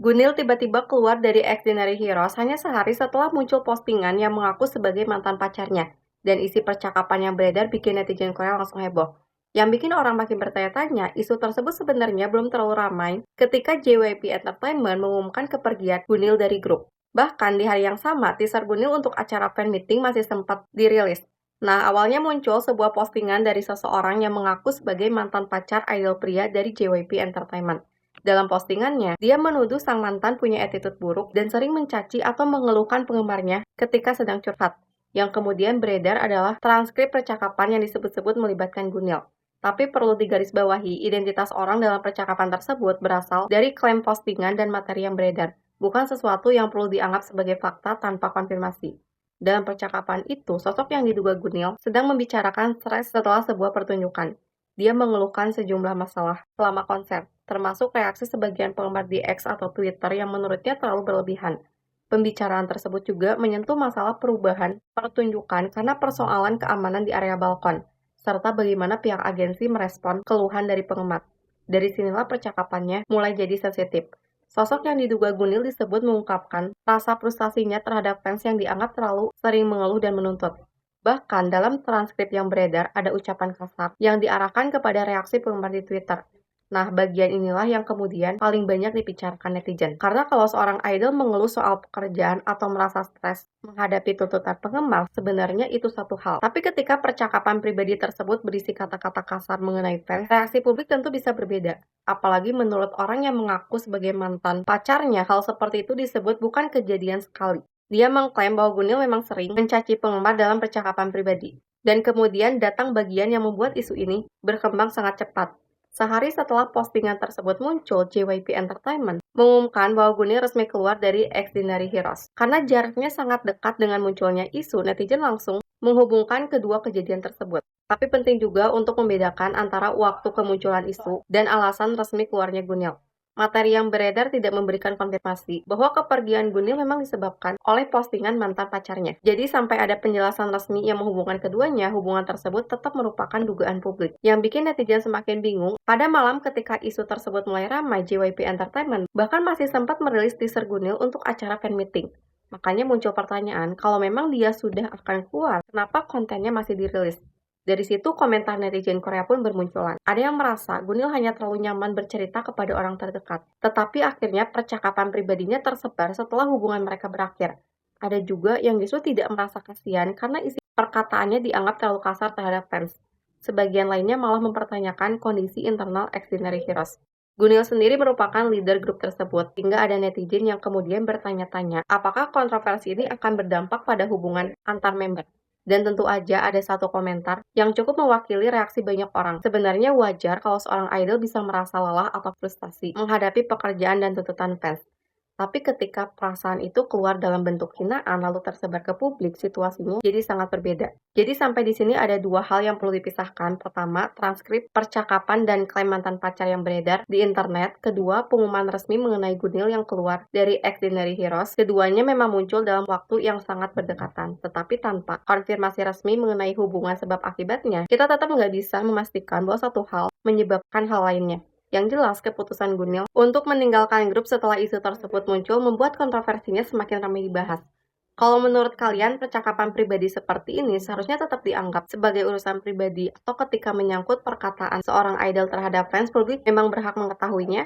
Gunil tiba-tiba keluar dari Extraordinary Heroes hanya sehari setelah muncul postingan yang mengaku sebagai mantan pacarnya. Dan isi percakapan yang beredar bikin netizen Korea langsung heboh. Yang bikin orang makin bertanya-tanya, isu tersebut sebenarnya belum terlalu ramai ketika JYP Entertainment mengumumkan kepergian Gunil dari grup. Bahkan di hari yang sama, teaser Gunil untuk acara fan meeting masih sempat dirilis. Nah, awalnya muncul sebuah postingan dari seseorang yang mengaku sebagai mantan pacar idol pria dari JYP Entertainment. Dalam postingannya, dia menuduh sang mantan punya attitude buruk dan sering mencaci atau mengeluhkan penggemarnya ketika sedang curhat. Yang kemudian beredar adalah transkrip percakapan yang disebut-sebut melibatkan Gunil. Tapi perlu digarisbawahi, identitas orang dalam percakapan tersebut berasal dari klaim postingan dan materi yang beredar, bukan sesuatu yang perlu dianggap sebagai fakta tanpa konfirmasi. Dalam percakapan itu, sosok yang diduga Gunil sedang membicarakan stres setelah sebuah pertunjukan. Dia mengeluhkan sejumlah masalah selama konser, termasuk reaksi sebagian penggemar di X atau Twitter yang menurutnya terlalu berlebihan. Pembicaraan tersebut juga menyentuh masalah perubahan pertunjukan karena persoalan keamanan di area balkon, serta bagaimana pihak agensi merespon keluhan dari penggemar. Dari sinilah percakapannya mulai jadi sensitif. Sosok yang diduga Gunil disebut mengungkapkan rasa frustasinya terhadap fans yang dianggap terlalu sering mengeluh dan menuntut. Bahkan dalam transkrip yang beredar ada ucapan kasar yang diarahkan kepada reaksi penggemar di Twitter. Nah, bagian inilah yang kemudian paling banyak dibicarakan netizen. Karena kalau seorang idol mengeluh soal pekerjaan atau merasa stres menghadapi tuntutan penggemar, sebenarnya itu satu hal. Tapi ketika percakapan pribadi tersebut berisi kata-kata kasar mengenai fans, reaksi publik tentu bisa berbeda. Apalagi menurut orang yang mengaku sebagai mantan pacarnya, hal seperti itu disebut bukan kejadian sekali. Dia mengklaim bahwa Gunil memang sering mencaci penggemar dalam percakapan pribadi. Dan kemudian datang bagian yang membuat isu ini berkembang sangat cepat. Sehari setelah postingan tersebut muncul, JYP Entertainment mengumumkan bahwa Gunil resmi keluar dari Extraordinary Heroes. Karena jaraknya sangat dekat dengan munculnya isu, netizen langsung menghubungkan kedua kejadian tersebut. Tapi penting juga untuk membedakan antara waktu kemunculan isu dan alasan resmi keluarnya Gunil. Materi yang beredar tidak memberikan konfirmasi bahwa kepergian Gunil memang disebabkan oleh postingan mantan pacarnya. Jadi sampai ada penjelasan resmi yang menghubungkan keduanya, hubungan tersebut tetap merupakan dugaan publik. Yang bikin netizen semakin bingung, pada malam ketika isu tersebut mulai ramai, JYP Entertainment bahkan masih sempat merilis teaser Gunil untuk acara fan meeting. Makanya muncul pertanyaan, kalau memang dia sudah akan keluar, kenapa kontennya masih dirilis? Dari situ komentar netizen Korea pun bermunculan. Ada yang merasa Gunil hanya terlalu nyaman bercerita kepada orang terdekat, tetapi akhirnya percakapan pribadinya tersebar setelah hubungan mereka berakhir. Ada juga yang justru tidak merasa kasihan karena isi perkataannya dianggap terlalu kasar terhadap fans. Sebagian lainnya malah mempertanyakan kondisi internal Extraordinary Heroes. Gunil sendiri merupakan leader grup tersebut, hingga ada netizen yang kemudian bertanya-tanya apakah kontroversi ini akan berdampak pada hubungan antar member. Dan tentu aja ada satu komentar yang cukup mewakili reaksi banyak orang. Sebenarnya wajar kalau seorang idol bisa merasa lelah atau frustasi menghadapi pekerjaan dan tuntutan fans. Tapi ketika perasaan itu keluar dalam bentuk hinaan lalu tersebar ke publik, situasinya jadi sangat berbeda. Jadi sampai di sini ada dua hal yang perlu dipisahkan. Pertama, transkrip percakapan dan klaim mantan pacar yang beredar di internet. Kedua, pengumuman resmi mengenai Gunil yang keluar dari Extraordinary Heroes. Keduanya memang muncul dalam waktu yang sangat berdekatan, tetapi tanpa konfirmasi resmi mengenai hubungan sebab akibatnya, kita tetap nggak bisa memastikan bahwa satu hal menyebabkan hal lainnya. Yang jelas, keputusan Gunil untuk meninggalkan grup setelah isu tersebut muncul membuat kontroversinya semakin ramai dibahas. Kalau menurut kalian, percakapan pribadi seperti ini seharusnya tetap dianggap sebagai urusan pribadi atau ketika menyangkut perkataan seorang idol terhadap fans, publik memang berhak mengetahuinya?